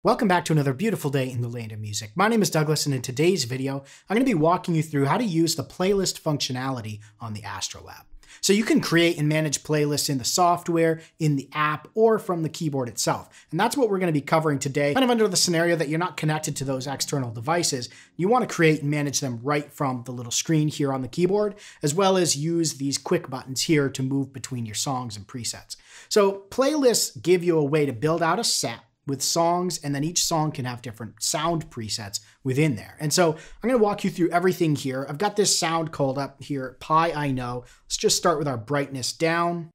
Welcome back to another beautiful day in the land of music. My name is Douglas, and in today's video, I'm going to be walking you through how to use the playlist functionality on the Astrolab. So you can create and manage playlists in the software, in the app, or from the keyboard itself. And that's what we're going to be covering today. Kind of under the scenario that you're not connected to those external devices, you want to create and manage them right from the little screen here on the keyboard, as well as use these quick buttons here to move between your songs and presets. So playlists give you a way to build out a set with songs, and then each song can have different sound presets within there. And so I'm going to walk you through everything here. I've got this sound called up here, Pi I Know. Let's just start with our brightness down.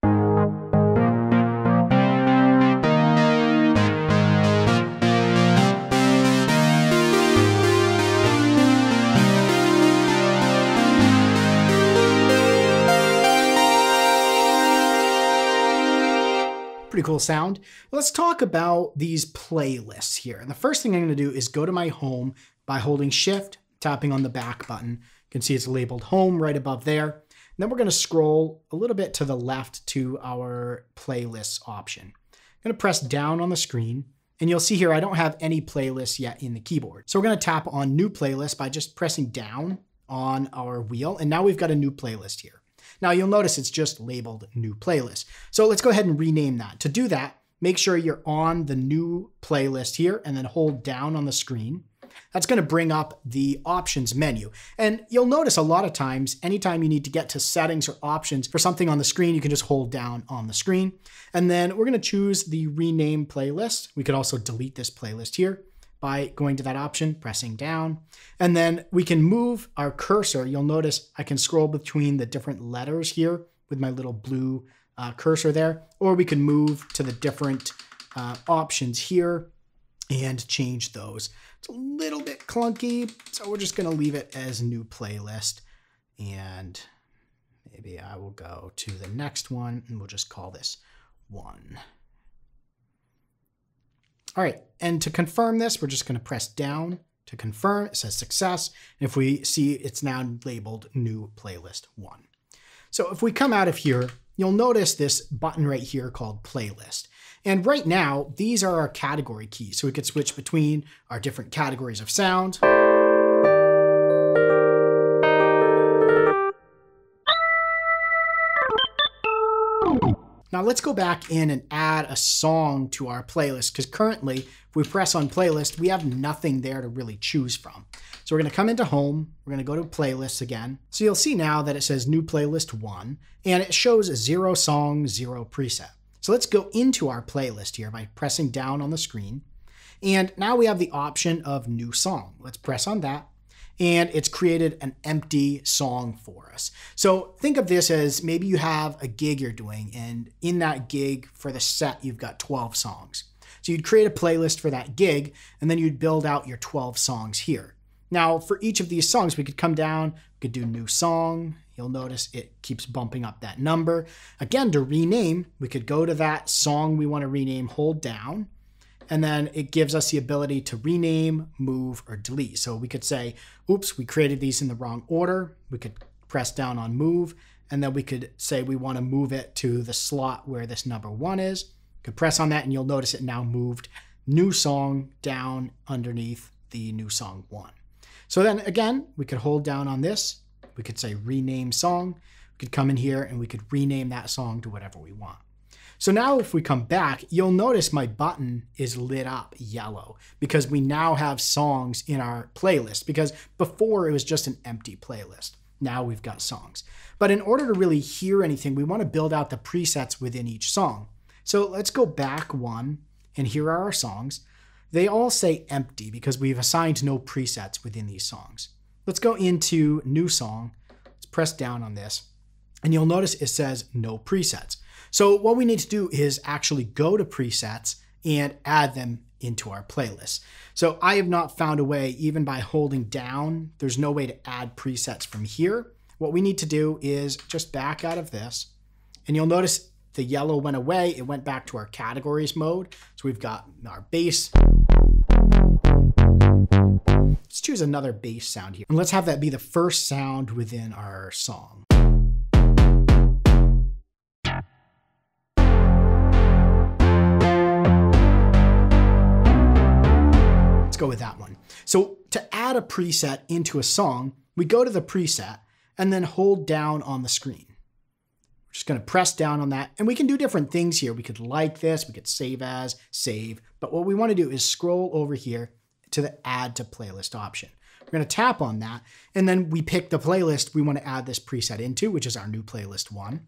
Pretty cool sound. Let's talk about these playlists here. And the first thing I'm going to do is go to my home by holding Shift, tapping on the back button. You can see it's labeled home right above there. And then we're going to scroll a little bit to the left to our playlists option. I'm going to press down on the screen, and you'll see here I don't have any playlists yet in the keyboard. So we're going to tap on new playlist by just pressing down on our wheel. And now we've got a new playlist here. Now you'll notice it's just labeled new playlist. So let's go ahead and rename that. To do that, make sure you're on the new playlist here and then hold down on the screen. That's going to bring up the options menu. And you'll notice a lot of times, anytime you need to get to settings or options for something on the screen, you can just hold down on the screen. And then we're going to choose the rename playlist. We could also delete this playlist here by going to that option, pressing down. And then we can move our cursor. You'll notice I can scroll between the different letters here with my little blue cursor there, or we can move to the different options here and change those. It's a little bit clunky, so we're just gonna leave it as new playlist. And maybe I will go to the next one and we'll just call this 1. All right, and to confirm this, we're just going to press down to confirm. It says success. And if we see, it's now labeled new playlist 1. So if we come out of here, you'll notice this button right here called playlist. And right now, these are our category keys. So we could switch between our different categories of sound. Now let's go back in and add a song to our playlist, because currently, if we press on playlist, we have nothing there to really choose from. So we're going to come into home. We're going to go to playlists again. So you'll see now that it says new playlist 1, and it shows 0 song, 0 preset. So let's go into our playlist here by pressing down on the screen. And now we have the option of new song. Let's press on that. And it's created an empty song for us. So think of this as maybe you have a gig you're doing, and in that gig for the set, you've got 12 songs. So you'd create a playlist for that gig, and then you'd build out your 12 songs here. Now for each of these songs, we could come down, we could do new song. You'll notice it keeps bumping up that number. Again, to rename, we could go to that song we want to rename, hold down, and then it gives us the ability to rename, move, or delete. So we could say, oops, we created these in the wrong order. We could press down on move, and then we could say we want to move it to the slot where this number 1 is. You could press on that, and you'll notice it now moved new song down underneath the new song 1. So then again, we could hold down on this. We could say rename song. We could come in here and we could rename that song to whatever we want. So now if we come back, you'll notice my button is lit up yellow because we now have songs in our playlist, because before it was just an empty playlist. Now we've got songs. But in order to really hear anything, we want to build out the presets within each song. So let's go back 1, and here are our songs. They all say empty because we've assigned no presets within these songs. Let's go into new song. Let's press down on this, and you'll notice it says no presets. So what we need to do is actually go to presets and add them into our playlist. So I have not found a way, even by holding down, there's no way to add presets from here. What we need to do is just back out of this, and you'll notice the yellow went away. It went back to our categories mode. So we've got our bass. Let's choose another bass sound here, and let's have that be the first sound within our song. Let's go with that one. So to add a preset into a song, we go to the preset and then hold down on the screen. We're just going to press down on that, and we can do different things here. We could like this, we could save as, save, but what we want to do is scroll over here to the add to playlist option. We're going to tap on that, and then we pick the playlist we want to add this preset into, which is our new playlist 1.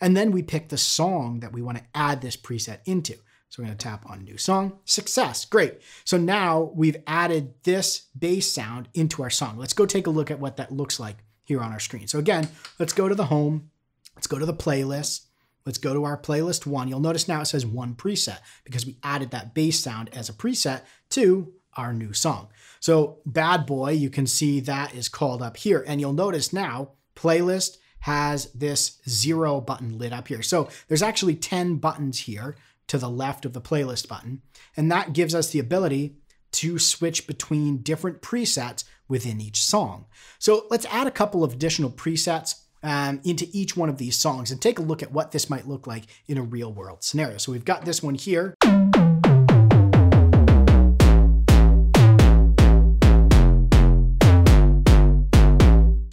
And then we pick the song that we want to add this preset into. So we're going to tap on new song, success, great. So now we've added this bass sound into our song. Let's go take a look at what that looks like here on our screen. So again, let's go to the home, let's go to the playlist, let's go to our playlist 1. You'll notice now it says 1 preset because we added that bass sound as a preset to our new song. So Bad Boy, you can see that is called up here, and you'll notice now playlist has this 0 button lit up here. So there's actually 10 buttons here to the left of the playlist button, and that gives us the ability to switch between different presets within each song. So let's add a couple of additional presets into each one of these songs and take a look at what this might look like in a real world scenario. So we've got this one here.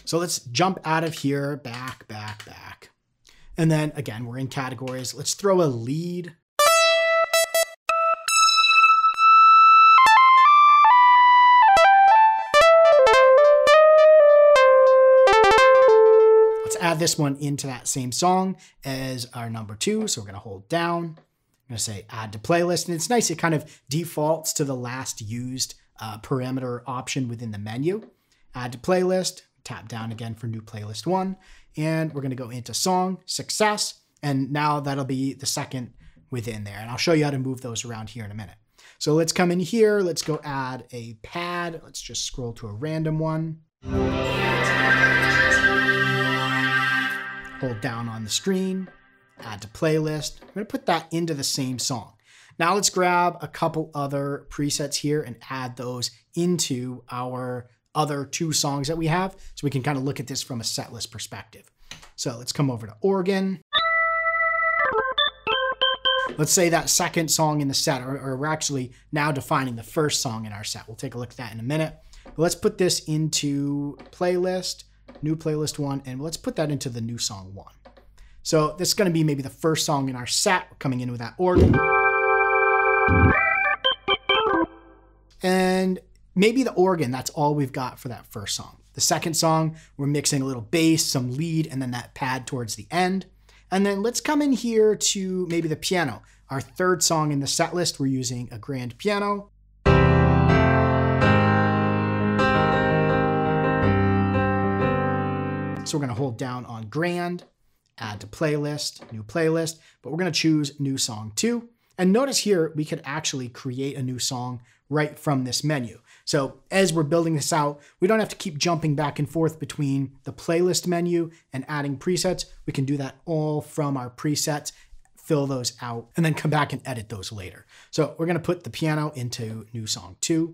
So let's jump out of here, back. And then again, we're in categories. Let's throw a lead. Let's add this one into that same song as our number 2. So we're going to hold down. I'm going to say add to playlist. And it's nice. It kind of defaults to the last used parameter option within the menu. Add to playlist. Tap down again for new playlist 1. And we're going to go into song, success. And now that'll be the second within there. And I'll show you how to move those around here in a minute. So let's come in here. Let's go add a pad. Let's just scroll to a random one. Hold down on the screen, add to playlist. I'm going to put that into the same song. Now let's grab a couple other presets here and add those into our other 2 songs that we have, so we can kind of look at this from a set list perspective. So let's come over to organ. Let's say that second song in the set, or we're actually now defining the first song in our set. We'll take a look at that in a minute. But let's put this into playlist, new playlist 1, and let's put that into the new song 1. So this is going to be maybe the first song in our set. We're coming in with that organ. And maybe the organ, that's all we've got for that first song. The second song, we're mixing a little bass, some lead, and then that pad towards the end. And then let's come in here to maybe the piano. Our third song in the set list, we're using a grand piano. So we're going to hold down on grand, add to playlist, new playlist, but we're going to choose new song 2. And notice here, we could actually create a new song right from this menu. So as we're building this out, we don't have to keep jumping back and forth between the playlist menu and adding presets. We can do that all from our presets, fill those out, and then come back and edit those later. So we're going to put the piano into new song 2.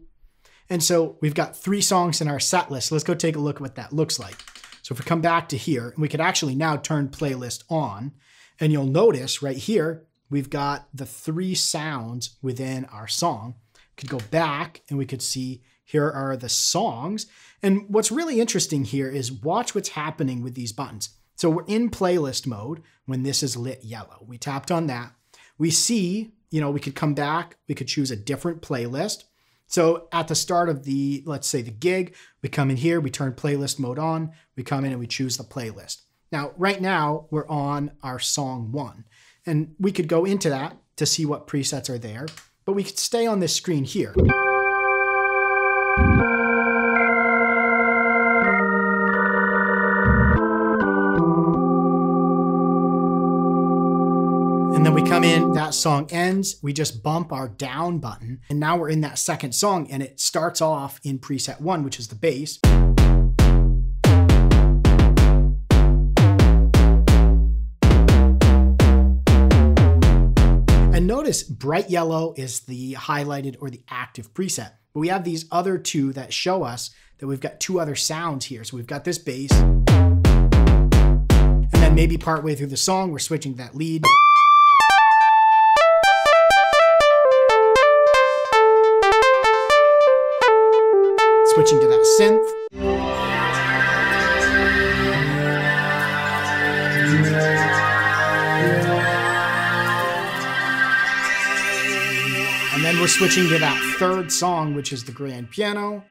And so we've got 3 songs in our set list. Let's go take a look at what that looks like. So if we come back to here, we could actually now turn playlist on, and you'll notice right here, we've got the 3 sounds within our song. We could go back and we could see here are the songs. And what's really interesting here is watch what's happening with these buttons. So we're in playlist mode when this is lit yellow. We tapped on that. We see, we could come back, we could choose a different playlist. So at the start of the, let's say the gig, we come in here, we turn playlist mode on, we come in and we choose the playlist. Now, right now we're on our song 1. And we could go into that to see what presets are there, but we could stay on this screen here. And then we come in, that song ends, we just bump our down button, and now we're in that second song, and it starts off in preset 1, which is the bass. And notice bright yellow is the highlighted or the active preset, but we have these other 2 that show us that we've got 2 other sounds here. So we've got this bass, and then maybe partway through the song, we're switching to that lead. switching to that synth. And then we're switching to that third song, which is the grand piano.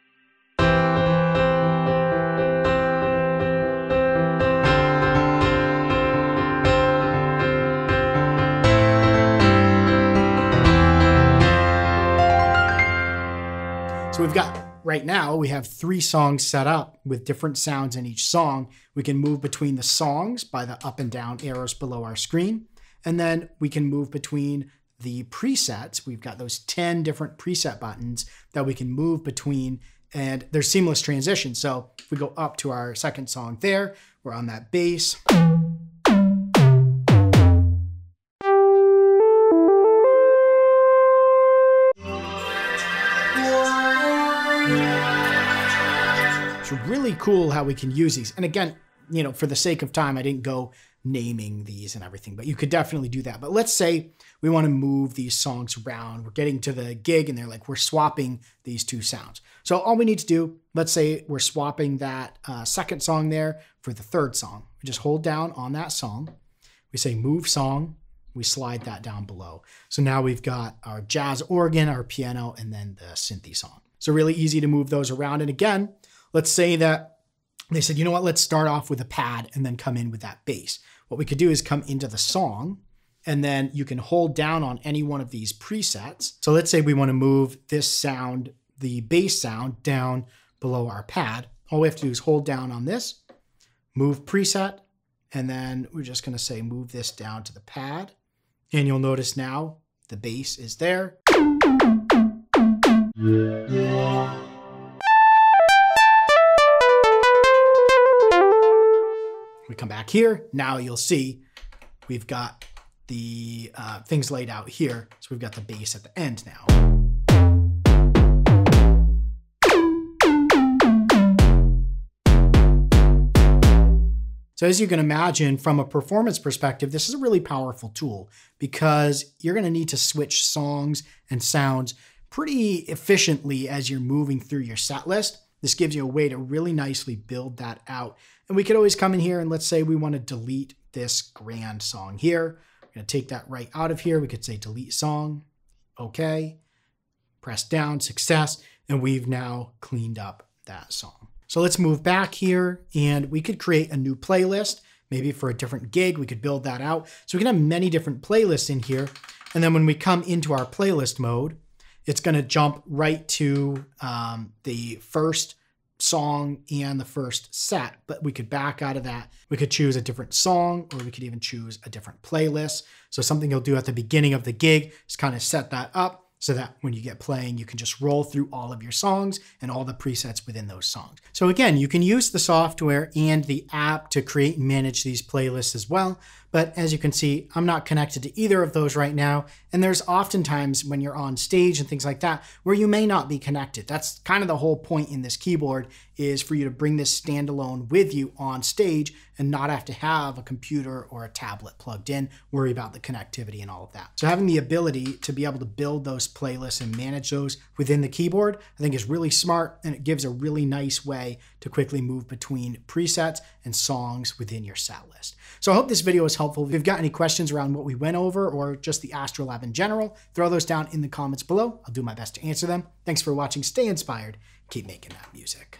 So we've got, right now, we have 3 songs set up with different sounds in each song. We can move between the songs by the up and down arrows below our screen. And then we can move between the presets. We've got those 10 different preset buttons that we can move between, and there's seamless transition. So if we go up to our second song there, we're on that bass. It's really cool how we can use these. And again, you know, for the sake of time, I didn't go naming these and everything, but you could definitely do that. But let's say we want to move these songs around. We're getting to the gig and they're like, we're swapping these 2 sounds. So all we need to do, let's say we're swapping that second song there for the third song. We just hold down on that song. We say move song. We slide that down below. So now we've got our jazz organ, our piano, and then the synthy song. So really easy to move those around. And again, let's say that they said, you know what, let's start off with a pad and then come in with that bass. What we could do is come into the song, and then you can hold down on any one of these presets. So let's say we want to move this sound, the bass sound, down below our pad. All we have to do is hold down on this, move preset, and then we're just going to say move this down to the pad. And you'll notice now the bass is there. We come back here. Now you'll see we've got the things laid out here. So we've got the bass at the end now. So as you can imagine, from a performance perspective, this is a really powerful tool because you're going to need to switch songs and sounds pretty efficiently as you're moving through your set list. This gives you a way to really nicely build that out. And we could always come in here and let's say we want to delete this grand song here. We're going to take that right out of here. We could say delete song. Okay. Press down, success. And we've now cleaned up that song. So let's move back here and we could create a new playlist, maybe for a different gig. We could build that out. So we can have many different playlists in here. And then when we come into our playlist mode, it's going to jump right to the first song and the first set, but we could back out of that. We could choose a different song, or we could even choose a different playlist. So something you'll do at the beginning of the gig is kind of set that up so that when you get playing, you can just roll through all of your songs and all the presets within those songs. So again, you can use the software and the app to create and manage these playlists as well. But as you can see, I'm not connected to either of those right now. And there's oftentimes when you're on stage and things like that, where you may not be connected. That's kind of the whole point in this keyboard, is for you to bring this standalone with you on stage and not have to have a computer or a tablet plugged in, worry about the connectivity and all of that. So having the ability to be able to build those playlists and manage those within the keyboard, I think is really smart, and it gives a really nice way to quickly move between presets and songs within your set list. So I hope this video was helpful. If you've got any questions around what we went over or just the Astrolab in general, throw those down in the comments below. I'll do my best to answer them. Thanks for watching. Stay inspired. Keep making that music.